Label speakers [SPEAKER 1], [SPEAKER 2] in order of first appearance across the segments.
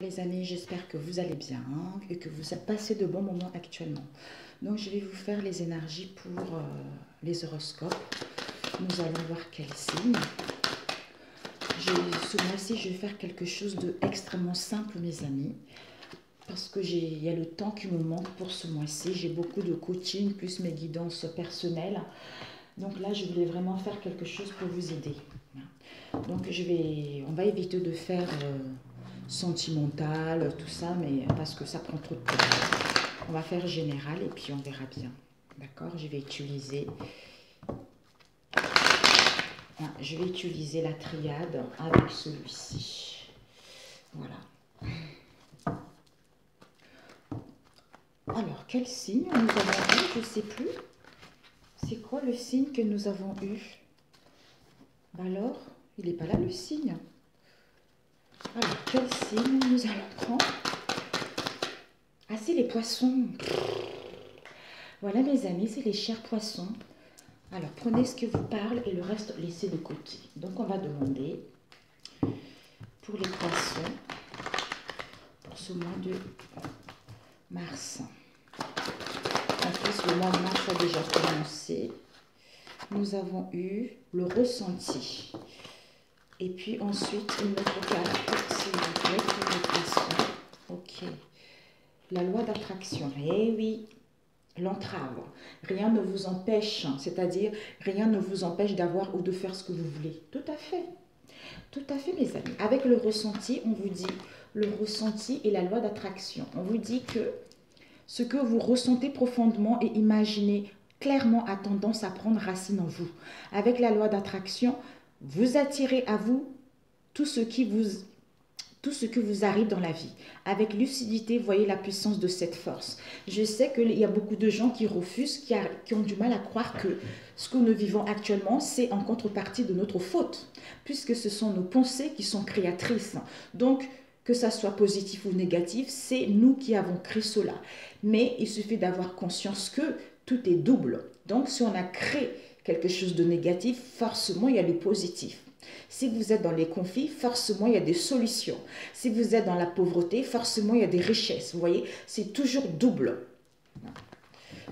[SPEAKER 1] Les amis, j'espère que vous allez bien et que vous passez de bons moments actuellement. Donc, je vais vous faire les énergies pour les horoscopes. Nous allons voir quel signe. Ce mois-ci, je vais faire quelque chose d'extrêmement simple, mes amis. Parce que il y a le temps qui me manque pour ce mois-ci. J'ai beaucoup de coaching, plus mes guidances personnelles. Donc là, je voulais vraiment faire quelque chose pour vous aider. Donc, on va éviter de faire sentimental, tout ça, mais parce que ça prend trop de temps. On va faire général et puis on verra bien. D'accord? Je vais utiliser la triade avec celui-ci. Voilà. Alors, quel signe nous avons eu? Je ne sais plus. C'est quoi le signe que nous avons eu? Alors, il n'est pas là le signe. Alors, quel signe nous allons prendre? Ah, c'est les poissons. Voilà, mes amis, c'est les chers poissons. Alors, prenez ce qui vous parle et le reste, laissez de côté. Donc, on va demander pour les poissons pour ce mois de mars. En plus, le mois de mars a déjà commencé. Nous avons eu le ressenti. Et puis ensuite, une autre carte, s'il vous plaît, pour les poissons. Ok. La loi d'attraction. Eh oui, l'entrave. Rien ne vous empêche, c'est-à-dire rien ne vous empêche d'avoir ou de faire ce que vous voulez. Tout à fait. Tout à fait, mes amis. Avec le ressenti, on vous dit le ressenti et la loi d'attraction. On vous dit que ce que vous ressentez profondément et imaginez clairement a tendance à prendre racine en vous. Avec la loi d'attraction, vous attirez à vous tout ce que vous arrive dans la vie. Avec lucidité, voyez la puissance de cette force. Je sais qu'il y a beaucoup de gens qui refusent, qui ont du mal à croire que ce que nous vivons actuellement, c'est en contrepartie de notre faute, puisque ce sont nos pensées qui sont créatrices. Donc, que ça soit positif ou négatif, c'est nous qui avons créé cela. Mais il suffit d'avoir conscience que tout est double. Donc, si on a créé quelque chose de négatif, forcément, il y a le positif. Si vous êtes dans les conflits, forcément, il y a des solutions. Si vous êtes dans la pauvreté, forcément, il y a des richesses. Vous voyez, c'est toujours double.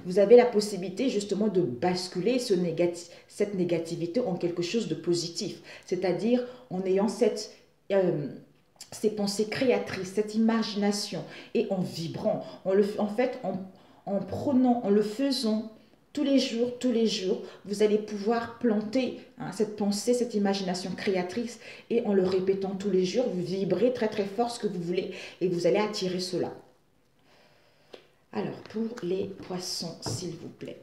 [SPEAKER 1] Vous avez la possibilité justement de basculer cette négativité en quelque chose de positif. C'est-à-dire en ayant ces pensées créatrices, cette imagination et en vibrant. En le faisant tous les jours, vous allez pouvoir planter cette pensée, cette imagination créatrice et en le répétant tous les jours, vous vibrez très très fort ce que vous voulez et vous allez attirer cela. Alors, pour les poissons, s'il vous plaît.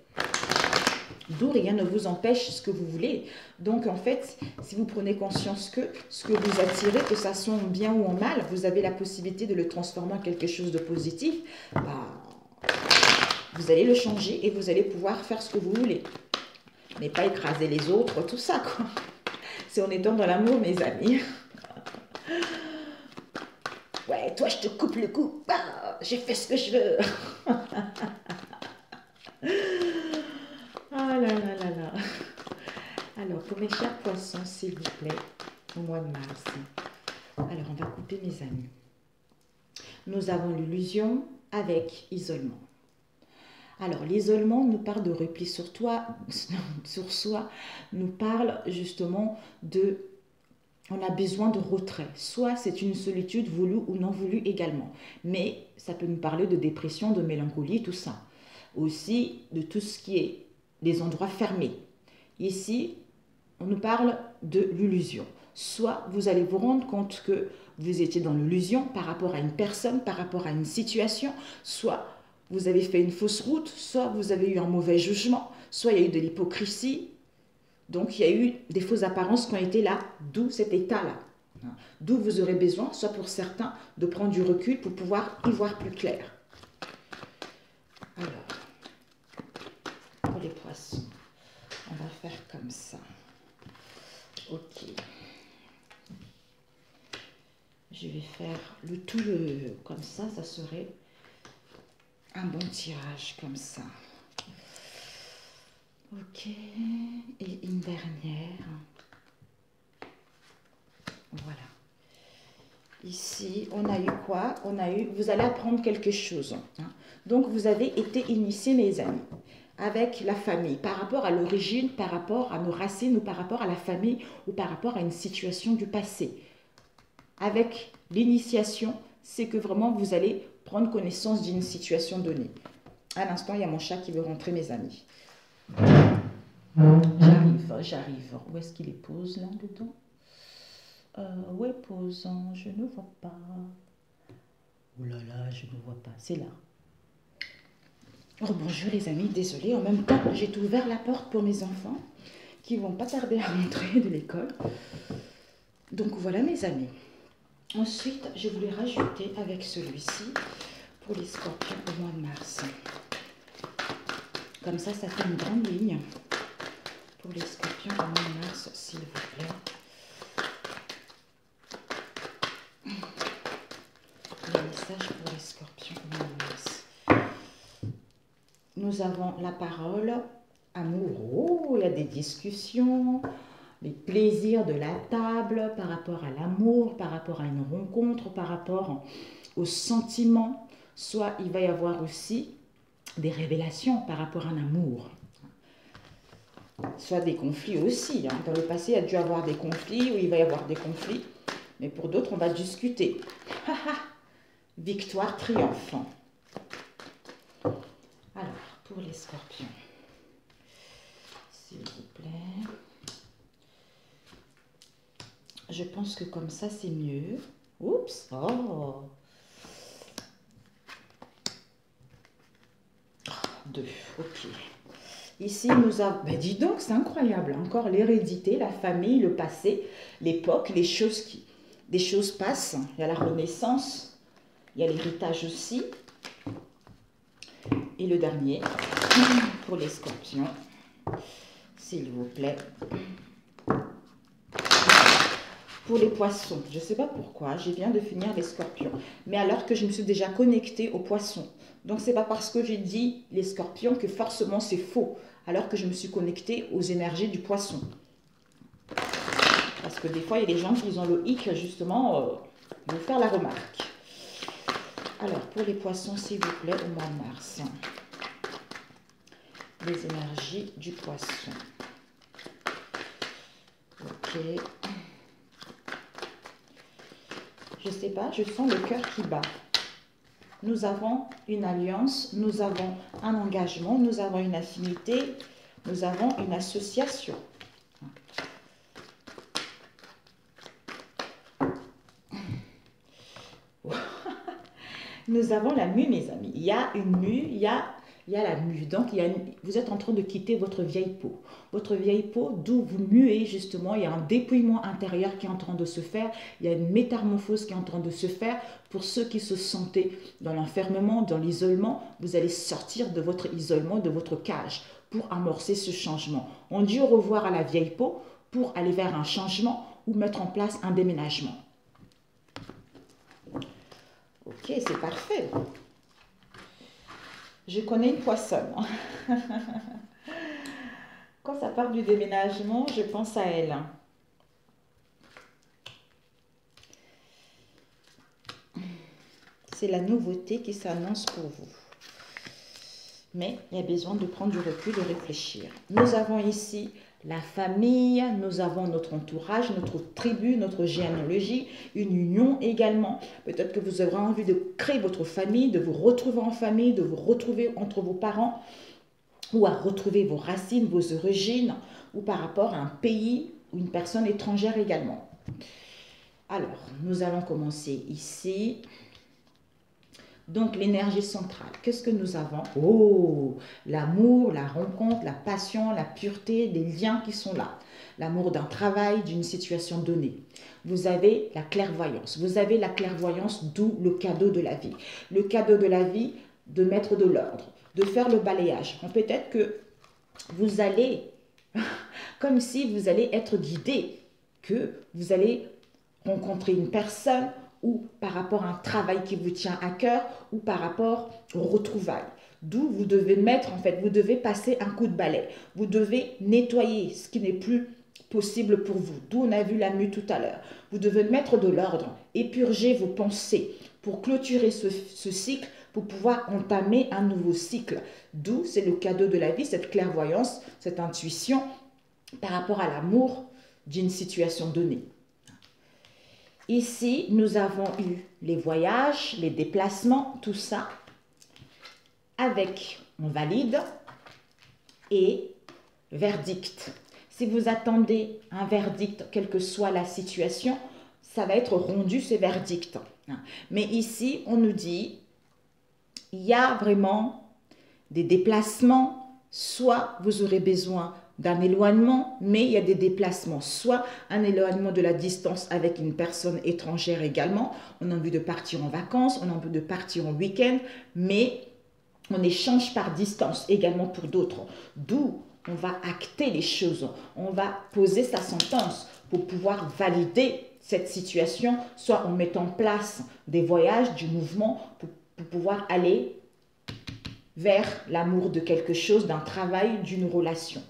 [SPEAKER 1] D'où rien ne vous empêche ce que vous voulez. Donc, en fait, si vous prenez conscience que ce que vous attirez, que ça soit en bien ou en mal, vous avez la possibilité de le transformer en quelque chose de positif, vous allez le changer et vous allez pouvoir faire ce que vous voulez. Mais pas écraser les autres, tout ça, quoi. C'est en étant dans l'amour, mes amis. Ouais, toi, je te coupe le cou. Ah, j'ai fait ce que je veux. Ah là là là là. Alors, pour mes chers poissons, s'il vous plaît, au mois de mars. Alors, on va couper, mes amis. Nous avons l'illusion avec isolement. Alors, l'isolement nous parle de repli sur soi, nous parle justement on a besoin de retrait. Soit c'est une solitude voulue ou non voulue également. Mais ça peut nous parler de dépression, de mélancolie, tout ça. Aussi de tout ce qui est des endroits fermés. Ici, on nous parle de l'illusion. Soit vous allez vous rendre compte que vous étiez dans l'illusion par rapport à une personne, par rapport à une situation, soit vous avez fait une fausse route, soit vous avez eu un mauvais jugement, soit il y a eu de l'hypocrisie. Donc, il y a eu des fausses apparences qui ont été là, d'où cet état-là. D'où vous aurez besoin, soit pour certains, de prendre du recul pour pouvoir y voir plus clair. Alors, pour les poissons, on va faire comme ça. Ok. Je vais faire comme ça serait un bon tirage comme ça. Ok, et une dernière. Voilà. Ici, on a eu quoi? On a eu, vous allez apprendre quelque chose. Hein. Donc, vous avez été initiés, mes amis, avec la famille, par rapport à l'origine, par rapport à nos racines, ou par rapport à la famille, ou par rapport à une situation du passé. Avec l'initiation, c'est que vraiment, vous allez prendre connaissance d'une situation donnée. À l'instant, il y a mon chat qui veut rentrer, mes amis. J'arrive. Où est-ce qu'il est pose, là, dedans? Où est posant? Je ne vois pas. Oh là là, je ne vois pas. C'est là. Oh, bonjour les amis, désolée. En même temps, j'ai ouvert la porte pour mes enfants qui vont pas tarder à rentrer de l'école. Donc voilà mes amis. Ensuite, je voulais rajouter avec celui-ci pour les scorpions au mois de mars. Comme ça fait une grande ligne pour les scorpions au mois de mars, s'il vous plaît. Les messages pour les scorpions au mois de mars. Nous avons la parole, amour, oh, il y a des discussions, les plaisirs de la table par rapport à l'amour, par rapport à une rencontre, par rapport aux sentiments. Soit il va y avoir aussi des révélations par rapport à un amour. Soit des conflits aussi. Hein. Dans le passé, il y a dû avoir des conflits, ou il va y avoir des conflits. Mais pour d'autres, on va discuter. Victoire triomphante. Alors, pour les scorpions, s'il vous plaît. Je pense que comme ça, c'est mieux. Oups. Oh. 2. Ok. Ici, nous avons... Ben, dis donc, c'est incroyable. Encore l'hérédité, la famille, le passé, l'époque, les choses qui... Des choses passent. Il y a la renaissance. Il y a l'héritage aussi. Et le dernier, pour les scorpions, s'il vous plaît. Pour les poissons, je ne sais pas pourquoi, je viens de finir les scorpions. Mais alors que je me suis déjà connectée aux poissons. Donc, ce n'est pas parce que j'ai dit les scorpions que forcément c'est faux. Alors que je me suis connectée aux énergies du poisson. Parce que des fois, il y a des gens qui ont le hic, justement, ils vont faire la remarque. Alors, pour les poissons, s'il vous plaît, au mois de mars. Les énergies du poisson. Ok. Je ne sais pas, je sens le cœur qui bat. Nous avons une alliance, nous avons un engagement, nous avons une affinité, nous avons une association. Nous avons la mue, mes amis. Il y a une mue, il y a la mue. Donc, vous êtes en train de quitter votre vieille peau. Votre vieille peau, d'où vous muez justement. Il y a un dépouillement intérieur qui est en train de se faire. Il y a une métamorphose qui est en train de se faire. Pour ceux qui se sentaient dans l'enfermement, dans l'isolement, vous allez sortir de votre isolement, de votre cage pour amorcer ce changement. On dit au revoir à la vieille peau pour aller vers un changement ou mettre en place un déménagement. Ok, c'est parfait. Je connais une poissonne. Quand ça part du déménagement, je pense à elle. C'est la nouveauté qui s'annonce pour vous. Mais il y a besoin de prendre du recul, de réfléchir. Nous avons ici la famille, nous avons notre entourage, notre tribu, notre généalogie, une union également. Peut-être que vous aurez envie de créer votre famille, de vous retrouver en famille, de vous retrouver entre vos parents, ou à retrouver vos racines, vos origines, ou par rapport à un pays ou une personne étrangère également. Alors, nous allons commencer ici. Donc, l'énergie centrale, qu'est-ce que nous avons? Oh, l'amour, la rencontre, la passion, la pureté, les liens qui sont là. L'amour d'un travail, d'une situation donnée. Vous avez la clairvoyance. Vous avez la clairvoyance, d'où le cadeau de la vie. Le cadeau de la vie, de mettre de l'ordre, de faire le balayage. Peut-être que vous allez, comme si vous allez être guidé, que vous allez rencontrer une personne, ou par rapport à un travail qui vous tient à cœur, ou par rapport aux retrouvailles. D'où vous devez mettre, en fait, vous devez passer un coup de balai. Vous devez nettoyer ce qui n'est plus possible pour vous. D'où on a vu la mue tout à l'heure. Vous devez mettre de l'ordre et purger vos pensées pour clôturer ce cycle, pour pouvoir entamer un nouveau cycle. D'où c'est le cadeau de la vie, cette clairvoyance, cette intuition par rapport à l'amour d'une situation donnée. Ici, nous avons eu les voyages, les déplacements, tout ça, avec on valide et verdict. Si vous attendez un verdict, quelle que soit la situation, ça va être rendu ce verdict. Mais ici, on nous dit, il y a vraiment des déplacements, soit vous aurez besoin d'un éloignement, mais il y a des déplacements, soit un éloignement de la distance avec une personne étrangère également. On a envie de partir en vacances, on a envie de partir en week-end, mais on échange par distance également pour d'autres. D'où on va acter les choses, on va poser sa sentence pour pouvoir valider cette situation, soit en mettant en place des voyages, du mouvement, pour pouvoir aller vers l'amour de quelque chose, d'un travail, d'une relation.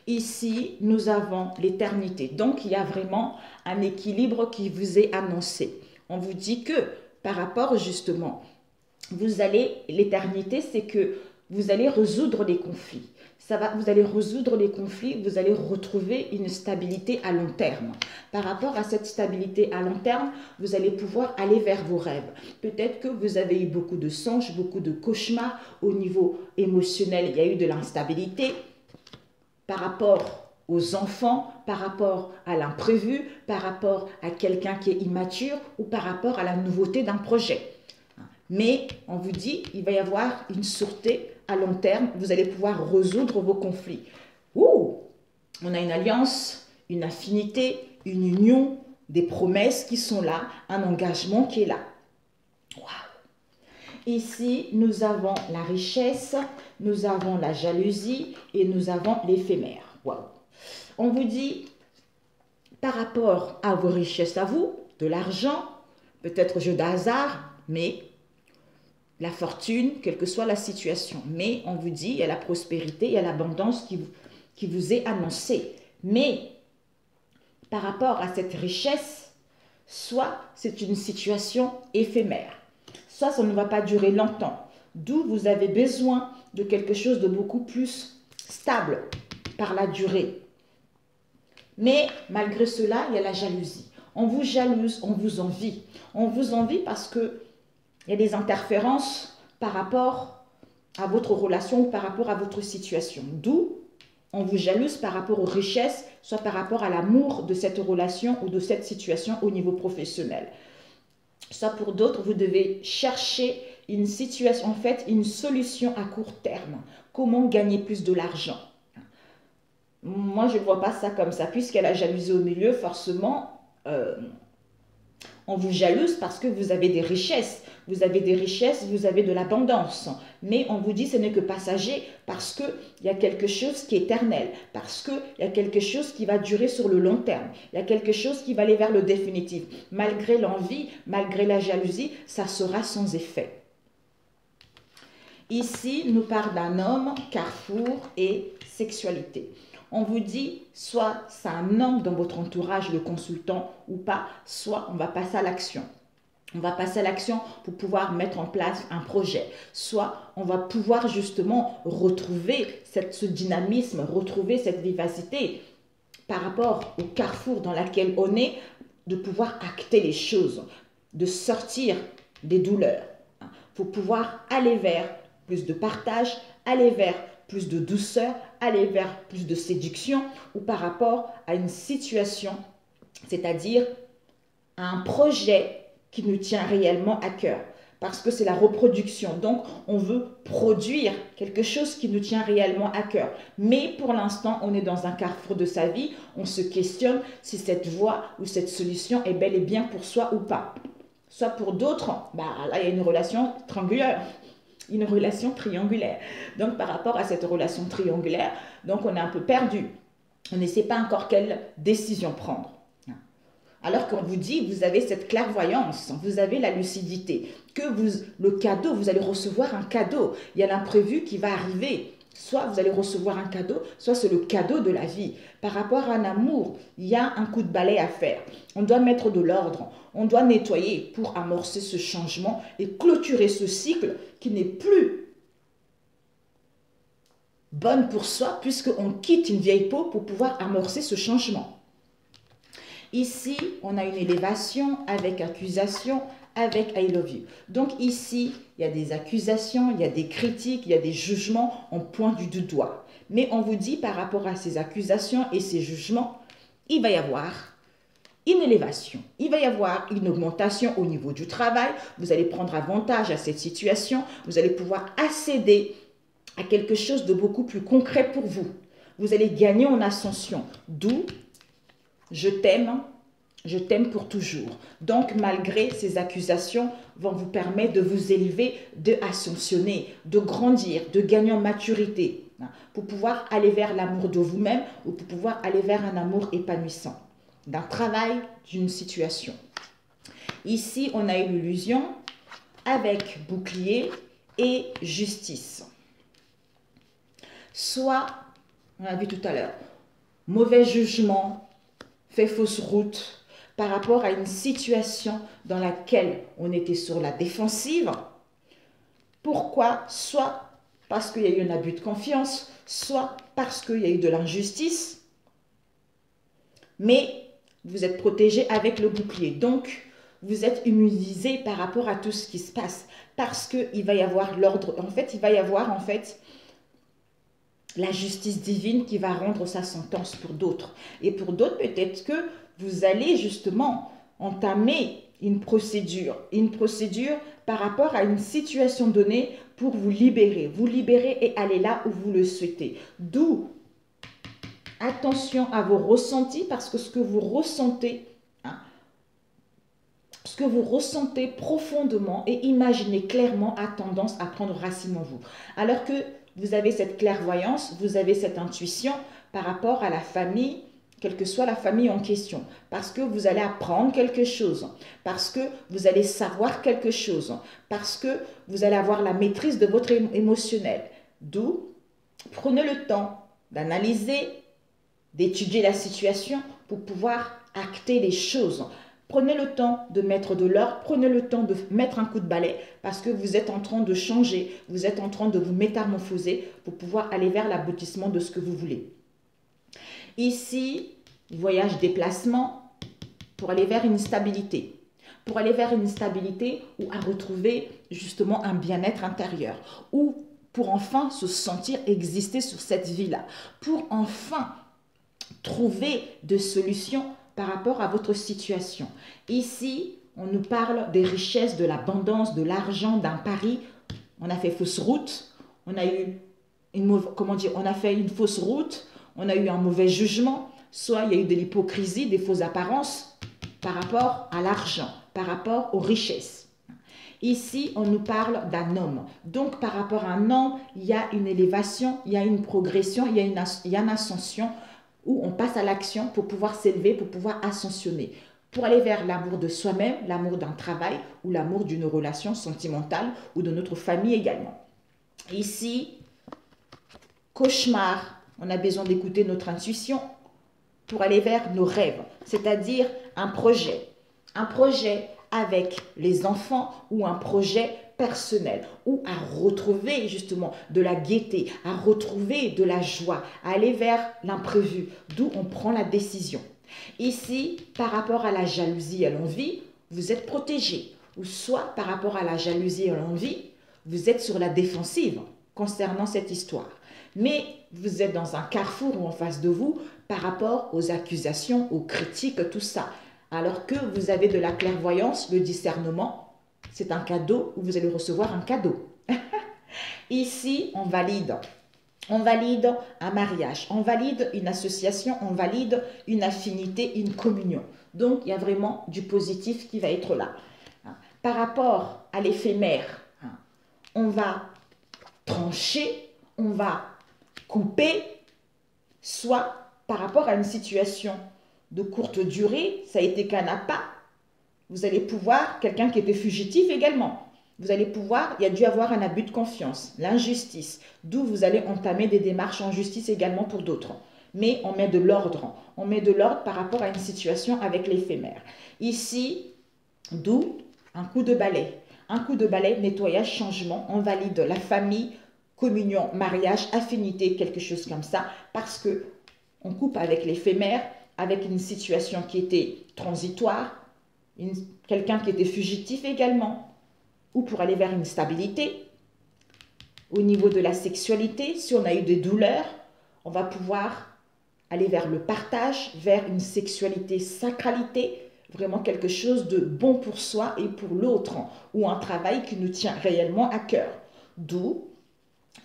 [SPEAKER 1] Ici, nous avons l'éternité. Donc, il y a vraiment un équilibre qui vous est annoncé. On vous dit que par rapport justement, l'éternité, c'est que vous allez résoudre les conflits. Vous allez résoudre les conflits, vous allez retrouver une stabilité à long terme. Par rapport à cette stabilité à long terme, vous allez pouvoir aller vers vos rêves. Peut-être que vous avez eu beaucoup de songes, beaucoup de cauchemars au niveau émotionnel. Il y a eu de l'instabilité par rapport aux enfants, par rapport à l'imprévu, par rapport à quelqu'un qui est immature ou par rapport à la nouveauté d'un projet. Mais on vous dit, il va y avoir une sûreté à long terme, vous allez pouvoir résoudre vos conflits. Ouh, on a une alliance, une affinité, une union, des promesses qui sont là, un engagement qui est là. Waouh. Ici, nous avons la richesse, nous avons la jalousie et nous avons l'éphémère. Waouh. On vous dit, par rapport à vos richesses à vous, de l'argent, peut-être jeu de hasard, mais la fortune, quelle que soit la situation. Mais on vous dit, il y a la prospérité, il y a l'abondance qui vous est annoncée. Mais par rapport à cette richesse, soit c'est une situation éphémère, soit ça ne va pas durer longtemps. D'où vous avez besoin de quelque chose de beaucoup plus stable par la durée. Mais malgré cela, il y a la jalousie. On vous jalouse, on vous envie. On vous envie parce que il y a des interférences par rapport à votre relation ou par rapport à votre situation. D'où on vous jalouse par rapport aux richesses, soit par rapport à l'amour de cette relation ou de cette situation au niveau professionnel. Soit pour d'autres, vous devez chercher une situation, en fait, une solution à court terme. Comment gagner plus de l'argent? Moi, je ne vois pas ça comme ça. Puisqu'il y a la jalousie au milieu, forcément, on vous jalouse parce que vous avez des richesses. Vous avez des richesses, vous avez de l'abondance. Mais on vous dit ce n'est que passager parce qu'il y a quelque chose qui est éternel. Parce qu'il y a quelque chose qui va durer sur le long terme. Il y a quelque chose qui va aller vers le définitif. Malgré l'envie, malgré la jalousie, ça sera sans effet. Ici, nous parle d'un homme, carrefour et sexualité. On vous dit, soit c'est un homme dans votre entourage, le consultant ou pas, soit on va passer à l'action. On va passer à l'action pour pouvoir mettre en place un projet. Soit on va pouvoir justement retrouver ce dynamisme, retrouver cette vivacité par rapport au carrefour dans lequel on est, de pouvoir acter les choses, de sortir des douleurs, pour pouvoir aller vers plus de partage, aller vers plus de douceur, aller vers plus de séduction ou par rapport à une situation, c'est-à-dire à un projet qui nous tient réellement à cœur. Parce que c'est la reproduction. Donc, on veut produire quelque chose qui nous tient réellement à cœur. Mais pour l'instant, on est dans un carrefour de sa vie. On se questionne si cette voie ou cette solution est bel et bien pour soi ou pas. Soit pour d'autres, là, il y a une relation triangulaire. Une relation triangulaire. Donc, par rapport à cette relation triangulaire, donc on est un peu perdu. On ne sait pas encore quelle décision prendre. Alors qu'on vous dit, vous avez cette clairvoyance, vous avez la lucidité, que le cadeau, vous allez recevoir un cadeau. Il y a l'imprévu qui va arriver. Soit vous allez recevoir un cadeau, soit c'est le cadeau de la vie. Par rapport à un amour, il y a un coup de balai à faire. On doit mettre de l'ordre, on doit nettoyer pour amorcer ce changement et clôturer ce cycle qui n'est plus bonne pour soi puisqu'on quitte une vieille peau pour pouvoir amorcer ce changement. Ici, on a une élévation avec accusation, avec I love you. Donc ici, il y a des accusations, il y a des critiques, il y a des jugements, on pointe du doigt. Mais on vous dit par rapport à ces accusations et ces jugements, il va y avoir une élévation, il va y avoir une augmentation au niveau du travail, vous allez prendre avantage à cette situation, vous allez pouvoir accéder à quelque chose de beaucoup plus concret pour vous. Vous allez gagner en ascension, d'où je t'aime pour toujours. Donc, malgré ces accusations, vont vous permettre de vous élever, de ascensionner, de grandir, de gagner en maturité, pour pouvoir aller vers l'amour de vous-même ou pour pouvoir aller vers un amour épanouissant, d'un travail, d'une situation. Ici, on a une illusion avec bouclier et justice. Soit, on a vu tout à l'heure, mauvais jugement, fait fausse route par rapport à une situation dans laquelle on était sur la défensive. Pourquoi? Soit parce qu'il y a eu un abus de confiance, soit parce qu'il y a eu de l'injustice. Mais vous êtes protégé avec le bouclier. Donc, vous êtes immunisé par rapport à tout ce qui se passe. Parce qu'il va y avoir l'ordre. En fait, il va y avoir la justice divine qui va rendre sa sentence pour d'autres. Et pour d'autres, peut-être que vous allez justement entamer une procédure par rapport à une situation donnée pour vous libérer et aller là où vous le souhaitez. D'où, attention à vos ressentis, parce que ce que vous ressentez profondément et imaginez clairement a tendance à prendre racine en vous. Alors que vous avez cette clairvoyance, vous avez cette intuition par rapport à la famille, quelle que soit la famille en question, parce que vous allez apprendre quelque chose, parce que vous allez savoir quelque chose, parce que vous allez avoir la maîtrise de votre émotionnel. D'où, prenez le temps d'analyser, d'étudier la situation pour pouvoir acter les choses. Prenez le temps de mettre de l'ordre, prenez le temps de mettre un coup de balai parce que vous êtes en train de changer, vous êtes en train de vous métamorphoser pour pouvoir aller vers l'aboutissement de ce que vous voulez. Ici, voyage déplacement pour aller vers une stabilité. Pour aller vers une stabilité ou à retrouver justement un bien-être intérieur. Ou pour enfin se sentir exister sur cette vie-là. Pour enfin trouver des solutions par rapport à votre situation. Ici, on nous parle des richesses, de l'abondance, de l'argent, d'un pari. On a fait fausse route, on a eu on a fait une fausse route, on a eu un mauvais jugement, soit il y a eu de l'hypocrisie, des fausses apparences par rapport à l'argent, par rapport aux richesses. Ici, on nous parle d'un homme. Donc, par rapport à un homme, il y a une élévation, il y a une progression, il y a une ascension où on passe à l'action pour pouvoir s'élever, pour pouvoir ascensionner, pour aller vers l'amour de soi-même, l'amour d'un travail ou l'amour d'une relation sentimentale ou de notre famille également. Ici, cauchemar, on a besoin d'écouter notre intuition pour aller vers nos rêves, c'est-à-dire un projet avec les enfants ou un projet personnel ou à retrouver justement de la gaieté, à retrouver de la joie, à aller vers l'imprévu, d'où on prend la décision. Ici, par rapport à la jalousie et à l'envie, vous êtes protégé. Ou soit par rapport à la jalousie et à l'envie, vous êtes sur la défensive concernant cette histoire. Mais vous êtes dans un carrefour ou en face de vous par rapport aux accusations, aux critiques, tout ça. Alors que vous avez de la clairvoyance, le discernement, c'est un cadeau où vous allez recevoir un cadeau. Ici, on valide un mariage, on valide une association, on valide une affinité, une communion. Donc, il y a vraiment du positif qui va être là. Par rapport à l'éphémère, on va trancher, on va couper, soit par rapport à une situation de courte durée, ça a été qu'un appât, vous allez pouvoir, quelqu'un qui était fugitif également, Vous allez pouvoir, il y a dû avoir un abus de confiance, l'injustice, d'où vous allez entamer des démarches en justice également pour d'autres. Mais on met de l'ordre. On met de l'ordre par rapport à une situation avec l'éphémère. Ici, d'où un coup de balai. Un coup de balai, nettoyage, changement, on valide la famille, communion, mariage, affinité, quelque chose comme ça, parce que on coupe avec l'éphémère, avec une situation qui était transitoire, quelqu'un qui était fugitif également, ou pour aller vers une stabilité. Au niveau de la sexualité, si on a eu des douleurs, on va pouvoir aller vers le partage, vers une sexualité, sacralité, vraiment quelque chose de bon pour soi et pour l'autre, ou un travail qui nous tient réellement à cœur. D'où,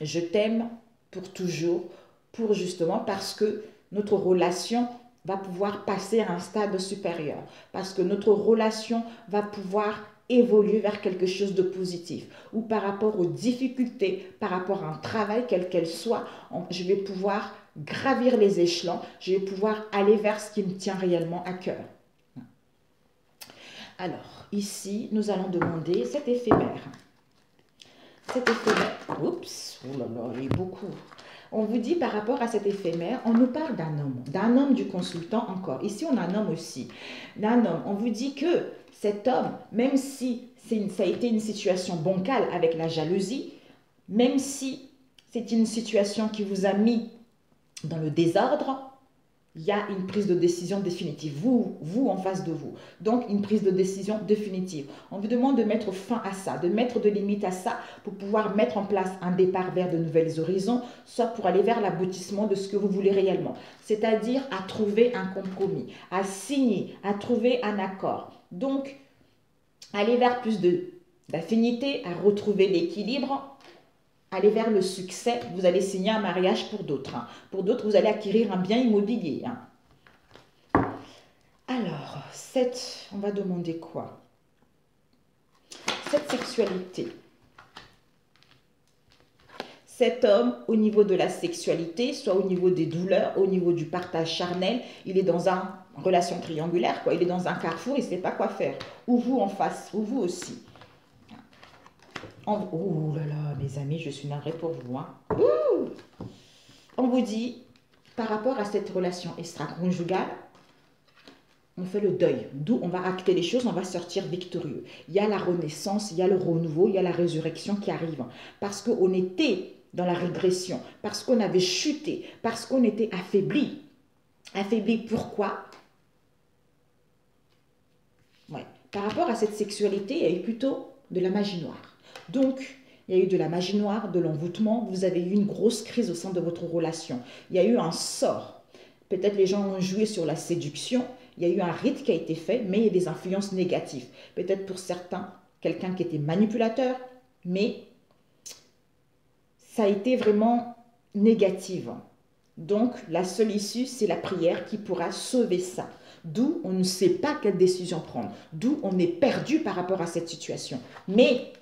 [SPEAKER 1] je t'aime pour toujours, pour justement parce que notre relation va pouvoir passer à un stade supérieur, parce que notre relation va pouvoir évoluer vers quelque chose de positif, ou par rapport aux difficultés, par rapport à un travail quel qu'elle soit, je vais pouvoir gravir les échelons, je vais pouvoir aller vers ce qui me tient réellement à cœur. Alors, ici, nous allons demander cet éphémère. Cet éphémère, oups, oh là là, il y a beaucoup. On vous dit par rapport à cet éphémère, on nous parle d'un homme du consultant encore. Ici, on a un homme aussi. D'un homme, on vous dit que cet homme, même si ça a été une situation bancale avec la jalousie, même si c'est une situation qui vous a mis dans le désordre, il y a une prise de décision définitive, vous en face de vous. Donc, une prise de décision définitive. On vous demande de mettre fin à ça, de mettre de limites à ça pour pouvoir mettre en place un départ vers de nouvelles horizons, soit pour aller vers l'aboutissement de ce que vous voulez réellement. C'est-à-dire à trouver un compromis, à signer, à trouver un accord. Donc, aller vers plus d'affinité, à retrouver l'équilibre, aller vers le succès, vous allez signer un mariage pour d'autres. Pour d'autres, vous allez acquérir un bien immobilier. Alors, on va demander quoi? Cette sexualité. Cet homme, au niveau de la sexualité, soit au niveau des douleurs, au niveau du partage charnel, il est dans une relation triangulaire, quoi. Il est dans un carrefour, il ne sait pas quoi faire. Ou vous en face, ou vous aussi. Oh là là, mes amis, je suis navrée pour vous. On vous dit, par rapport à cette relation extra-conjugale, on fait le deuil. D'où on va acter les choses, on va sortir victorieux. Il y a la renaissance, il y a le renouveau, il y a la résurrection qui arrive. Parce qu'on était dans la régression, parce qu'on avait chuté, parce qu'on était affaibli. Affaibli, pourquoi? Ouais. Par rapport à cette sexualité, il y a eu plutôt de la magie noire. Donc, il y a eu de la magie noire, de l'envoûtement. Vous avez eu une grosse crise au sein de votre relation. Il y a eu un sort. Peut-être les gens ont joué sur la séduction. Il y a eu un rite qui a été fait, mais il y a des influences négatives. Peut-être pour certains, quelqu'un qui était manipulateur, mais ça a été vraiment négatif. Donc, la seule issue, c'est la prière qui pourra sauver ça. D'où on ne sait pas quelle décision prendre. D'où on est perdu par rapport à cette situation. Mais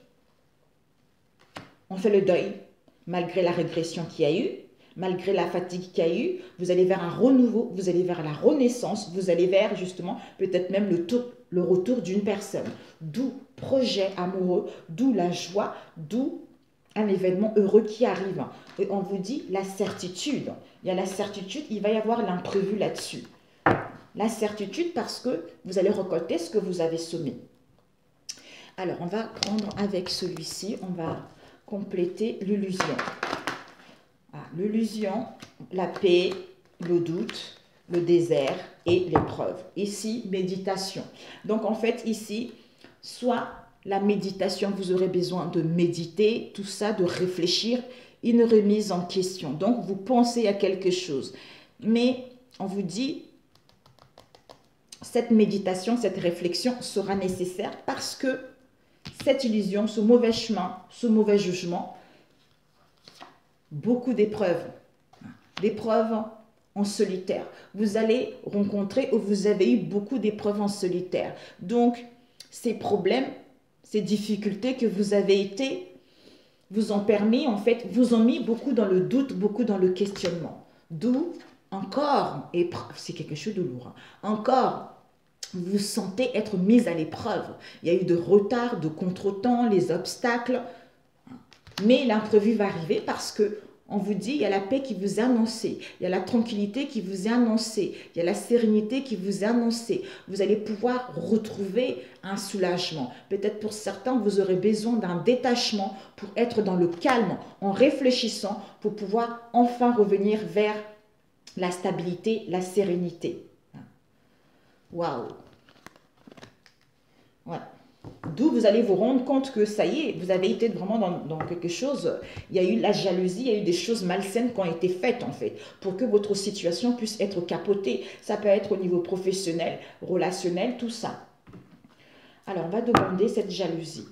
[SPEAKER 1] on fait le deuil, malgré la régression qu'il y a eu, malgré la fatigue qu'il y a eu. Vous allez vers un renouveau, vous allez vers la renaissance, vous allez vers justement peut-être même le retour d'une personne. D'où projet amoureux, d'où la joie, d'où un événement heureux qui arrive. Et on vous dit la certitude. Il y a la certitude, il va y avoir l'imprévu là-dessus. La certitude parce que vous allez récolter ce que vous avez semé. Alors, on va prendre avec celui-ci, on va compléter l'illusion. L'illusion, la paix, le doute, le désert et l'épreuve. Ici, méditation. Donc, en fait, ici, soit la méditation, vous aurez besoin de méditer, tout ça, de réfléchir, une remise en question. Donc, vous pensez à quelque chose. Mais, on vous dit, cette méditation, cette réflexion sera nécessaire parce que cette illusion, ce mauvais chemin, ce mauvais jugement, beaucoup d'épreuves en solitaire. Vous allez rencontrer ou vous avez eu beaucoup d'épreuves en solitaire. Donc, ces problèmes, ces difficultés que vous avez été, vous ont permis, en fait, vous ont mis beaucoup dans le doute, beaucoup dans le questionnement. D'où, encore, épreuve, c'est quelque chose de lourd, encore vous vous sentez être mis à l'épreuve. Il y a eu de retard, de contretemps, les obstacles. Mais l'imprévu va arriver parce que on vous dit, il y a la paix qui vous est annoncée, il y a la tranquillité qui vous est annoncée, il y a la sérénité qui vous est annoncée. Vous allez pouvoir retrouver un soulagement. Peut-être pour certains, vous aurez besoin d'un détachement pour être dans le calme, en réfléchissant, pour pouvoir enfin revenir vers la stabilité, la sérénité. Waouh! Ouais. D'où vous allez vous rendre compte que ça y est, vous avez été vraiment dans quelque chose. Il y a eu la jalousie, il y a eu des choses malsaines qui ont été faites en fait, pour que votre situation puisse être capotée. Ça peut être au niveau professionnel, relationnel, tout ça. Alors, on va demander cette jalousie.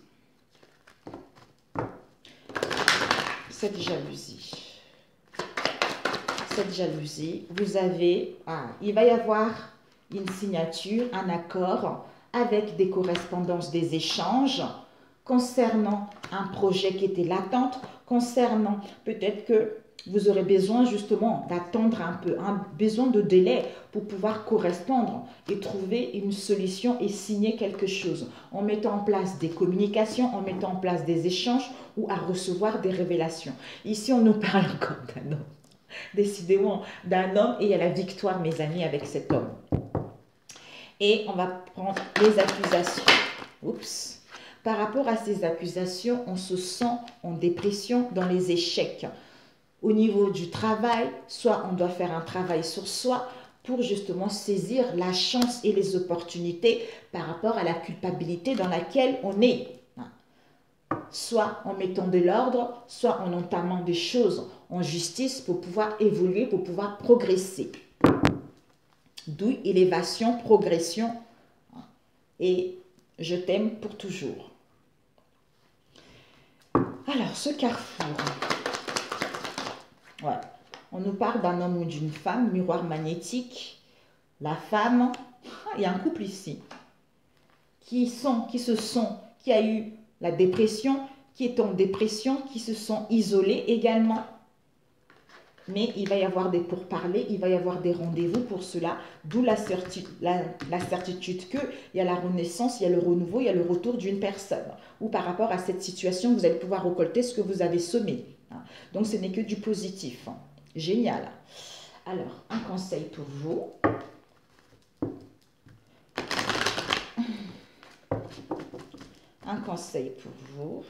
[SPEAKER 1] Cette jalousie. Cette jalousie, vous avez... il va y avoir une signature, un accord avec des correspondances, des échanges concernant un projet qui était latente, concernant peut-être que vous aurez besoin justement d'attendre un peu, un besoin de délai pour pouvoir correspondre et trouver une solution et signer quelque chose en mettant en place des communications, en mettant en place des échanges ou à recevoir des révélations. Ici, on nous parle encore d'un homme. Décidément, d'un homme et il y a la victoire, mes amis, avec cet homme. Et on va prendre les accusations. Oups. Par rapport à ces accusations, on se sent en dépression, dans les échecs. Au niveau du travail, soit on doit faire un travail sur soi pour justement saisir la chance et les opportunités par rapport à la culpabilité dans laquelle on est. Soit en mettant de l'ordre, soit en entamant des choses en justice pour pouvoir évoluer, pour pouvoir progresser. D'où élévation, progression et je t'aime pour toujours. Alors, ce carrefour, ouais, on nous parle d'un homme ou d'une femme, miroir magnétique, la femme, il y a un couple ici, qui a eu la dépression, qui est en dépression, qui se sont isolés également. Mais il va y avoir des pourparlers, il va y avoir des rendez-vous pour cela, d'où la certitude qu'il y a la renaissance, il y a le renouveau, il y a le retour d'une personne. Ou par rapport à cette situation, vous allez pouvoir récolter ce que vous avez semé. Donc ce n'est que du positif. Génial. Alors, un conseil pour vous. Un conseil pour vous.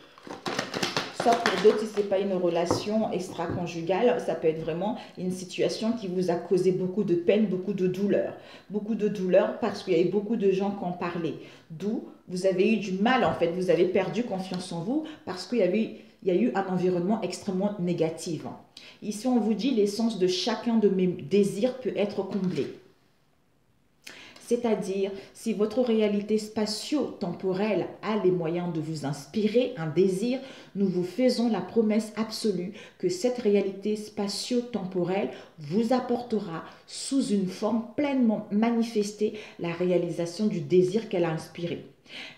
[SPEAKER 1] Soit pour d'autres, si ce n'est pas une relation extra-conjugale, ça peut être vraiment une situation qui vous a causé beaucoup de peine, beaucoup de douleur. Beaucoup de douleur parce qu'il y a eu beaucoup de gens qui en parlaient. D'où vous avez eu du mal en fait, vous avez perdu confiance en vous parce qu'il y a eu un environnement extrêmement négatif. Ici, on vous dit l'essence de chacun de mes désirs peut être comblée. C'est-à-dire, si votre réalité spatio-temporelle a les moyens de vous inspirer un désir, nous vous faisons la promesse absolue que cette réalité spatio-temporelle vous apportera sous une forme pleinement manifestée la réalisation du désir qu'elle a inspiré.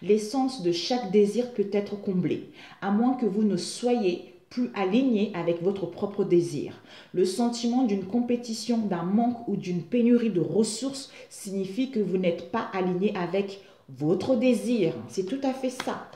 [SPEAKER 1] L'essence de chaque désir peut être comblée, à moins que vous ne soyez plus aligné avec votre propre désir. Le sentiment d'une compétition, d'un manque ou d'une pénurie de ressources signifie que vous n'êtes pas aligné avec votre désir. C'est tout à fait ça.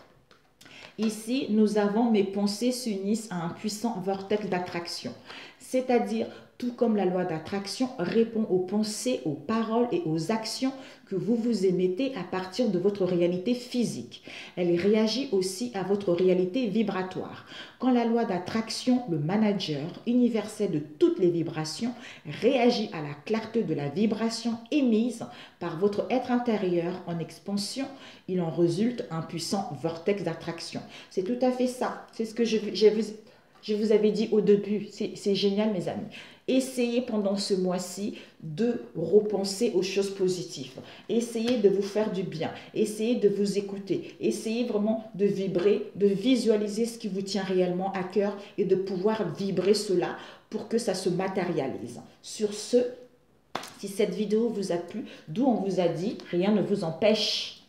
[SPEAKER 1] Ici, nous avons mes pensées s'unissent à un puissant vortex d'attraction. C'est-à-dire, tout comme la loi d'attraction répond aux pensées, aux paroles et aux actions que vous vous émettez à partir de votre réalité physique. Elle réagit aussi à votre réalité vibratoire. Quand la loi d'attraction, le manager universel de toutes les vibrations, réagit à la clarté de la vibration émise par votre être intérieur en expansion, il en résulte un puissant vortex d'attraction. C'est tout à fait ça. C'est ce que je vous avais dit au début. C'est génial, mes amis. Essayez pendant ce mois-ci de repenser aux choses positives. Essayez de vous faire du bien. Essayez de vous écouter. Essayez vraiment de vibrer, de visualiser ce qui vous tient réellement à cœur et de pouvoir vibrer cela pour que ça se matérialise. Sur ce, si cette vidéo vous a plu, d'où on vous a dit, rien ne vous empêche.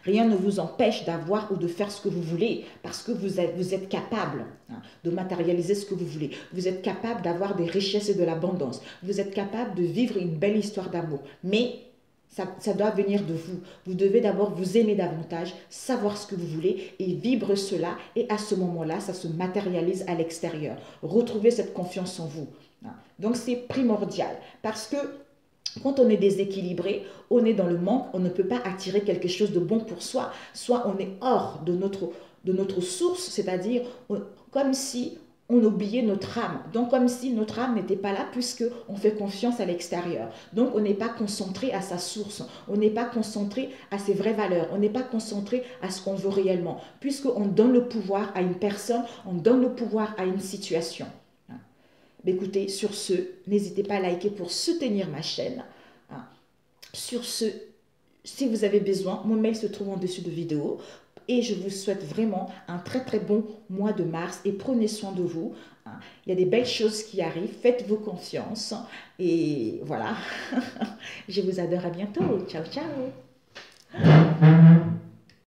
[SPEAKER 1] Rien ne vous empêche d'avoir ou de faire ce que vous voulez parce que vous êtes capable de matérialiser ce que vous voulez. Vous êtes capable d'avoir des richesses et de l'abondance. Vous êtes capable de vivre une belle histoire d'amour. Mais Ça doit venir de vous. Vous devez d'abord vous aimer davantage, savoir ce que vous voulez et vivre cela. Et à ce moment-là, ça se matérialise à l'extérieur. Retrouvez cette confiance en vous. Donc, c'est primordial parce que quand on est déséquilibré, on est dans le manque, on ne peut pas attirer quelque chose de bon pour soi. Soit on est hors de notre source, c'est-à-dire comme si on oubliait notre âme. Donc, comme si notre âme n'était pas là puisqu'on fait confiance à l'extérieur. Donc, on n'est pas concentré à sa source. On n'est pas concentré à ses vraies valeurs. On n'est pas concentré à ce qu'on veut réellement. Puisqu'on donne le pouvoir à une personne, on donne le pouvoir à une situation. Écoutez, sur ce, n'hésitez pas à liker pour soutenir ma chaîne. Sur ce, si vous avez besoin, mon mail se trouve en dessus de vidéo. Et je vous souhaite vraiment un très très bon mois de mars et prenez soin de vous. Il y a des belles choses qui arrivent, faites-vous confiance. Et voilà, je vous adore, à bientôt. Ciao, ciao.